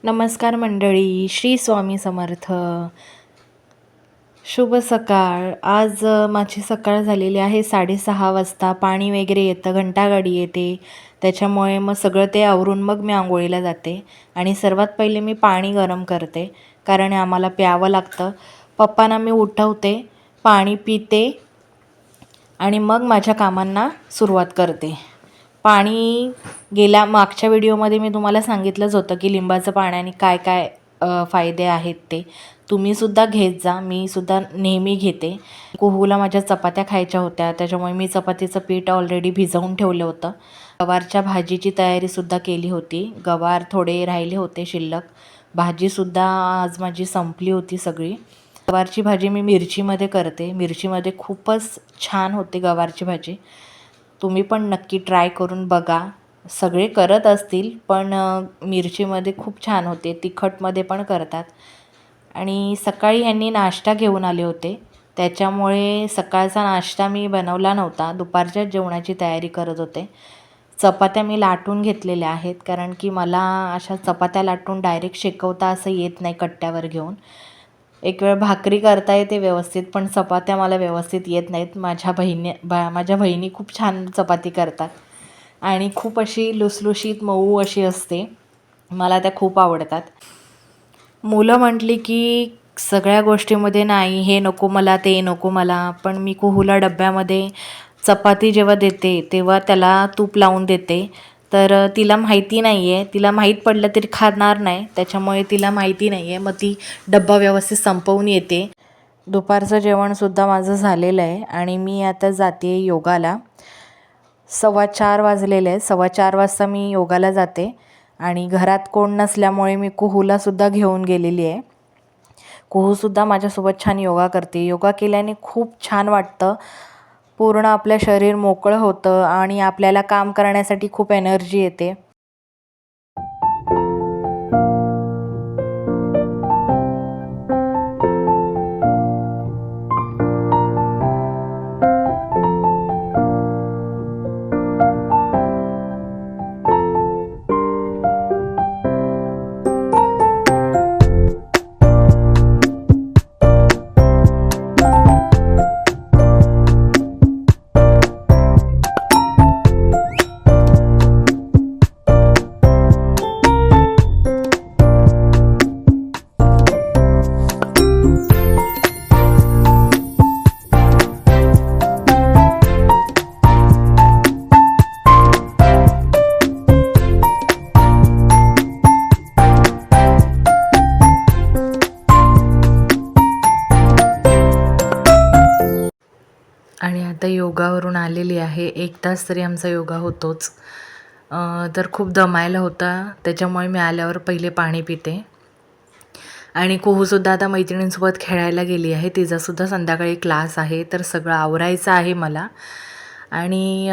नमस्कार मंडळी, श्री स्वामी समर्थ. शुभ सकाळ. आज माझी सकाळ झालेली आहे 6:30 वाजता. पाणी वगैरे येतं, घंटागाडी येते, त्याच्यामुळे मग सगळं ते आवरून मग मी आंघोळीला जाते. आणि सर्वात पहिले मी पाणी गरम करते, कारण आम्हाला प्यावं लागतं. पप्पांना मी उठवते, पाणी पिते आणि मग माझ्या कामांना सुरुवात करते. पाणी मागच्या व्हिडिओमध्ये मी तुम्हाला सांगितलंच होतं की लिंबाचं पाण्याने काय काय फायदे आहेत ते तुम्हीसुद्धा घेत जा. मीसुद्धा नेहमी घेते. कुहूला माझ्या चपात्या खायच्या होत्या, त्याच्यामुळे मी चपातीचं पीठ ऑलरेडी भिजवून ठेवलं होतं. गवारच्या भाजीची तयारीसुद्धा केली होती. गवार थोडे राहिले होते शिल्लक. भाजीसुद्धा आज माझी संपली होती सगळी. गवारची भाजी मी मिरचीमध्ये करते. मिरचीमध्ये खूपच छान होते गवारची भाजी. तुम्ही पण नक्की ट्राय करून बघा. सगळे करत असतील, पण मिरचीमध्ये खूप छान होते. तिखटमध्ये पण करतात. आणि सकाळी ह्यांनी नाश्ता घेऊन आले होते, त्याच्यामुळे सकाळचा नाश्ता मी बनवला नव्हता. दुपारच्या जेवणाची तयारी करत होते. चपात्या मी लाटून घेतलेल्या आहेत, कारण की मला अशा चपात्या लाटून डायरेक्ट शेकवता असं येत नाही कट्ट्यावर घेऊन. एक वेळ भाकरी करता येते व्यवस्थित, पण चपात्या मला व्यवस्थित येत नाहीत. माझ्या बहिणी खूप छान चपाती करतात आणि खूप अशी लुसलुशीत मऊ अशी असते. मला त्या खूप आवडतात. मुलं म्हटली की सगळ्या गोष्टीमध्ये नाही, हे नको मला, ते नको मला. पण मी कुहूला डब्यामध्ये चपाती जेव्हा देते तेव्हा त्याला तूप लावून देते. तर तिला माहिती नाही आहे, तिला माहीत पडलं तरी खाणार नाही, त्याच्यामुळे तिला माहिती नाही आहे. मग ती डब्बा व्यवस्थित संपवून येते. दुपारचं जेवणसुद्धा माझं झालेलं आहे आणि मी आता जाते योगाला. 4:15 वाजलेले आहेत. 4:15 वाजता मी योगाला जाते आणि घरात कोण नसल्यामुळे मी कुहूलासुद्धा घेऊन गेलेली आहे. कुहूसुद्धा माझ्यासोबत छान योगा करते. योगा केल्याने खूप छान वाटतं. पूर्ण आपलं शरीर मोकळं होतं आणि आपल्याला काम करण्यासाठी खूप एनर्जी येते. आणि आता योगावरून आलेली आहे. 1 तास तरी आमचा योगा होतोच. तर खूप दमायला होता, त्याच्यामुळे मी आल्यावर पहिले पाणी पिते. आणि कुहूसुद्धा आता मैत्रिणींसोबत खेळायला गेली आहे. तिचासुद्धा संध्याकाळी क्लास आहे, तर सगळं आवरायचं आहे मला. आणि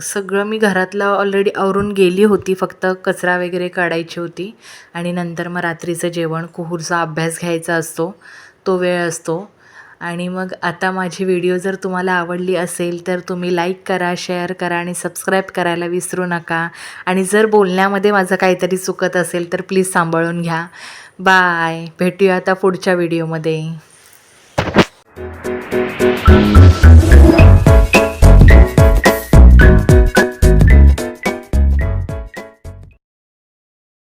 सगळं मी घरातलं ऑलरेडी आवरून गेली होती, फक्त कचरा वगैरे काढायची होती. आणि नंतर मग रात्रीचं जेवण, कुहूचा अभ्यास घ्यायचा असतो, तो वेळ असतो. आणि मग आता माझी व्हिडिओ जर तुम्हाला आवडली असेल तर तुम्ही लाईक करा, शेअर करा आणि सबस्क्राईब करायला विसरू नका. आणि जर बोलण्यामध्ये माझं काहीतरी चुकत असेल तर प्लीज सांभाळून घ्या. बाय. भेटूया आता पुढच्या व्हिडिओमध्ये.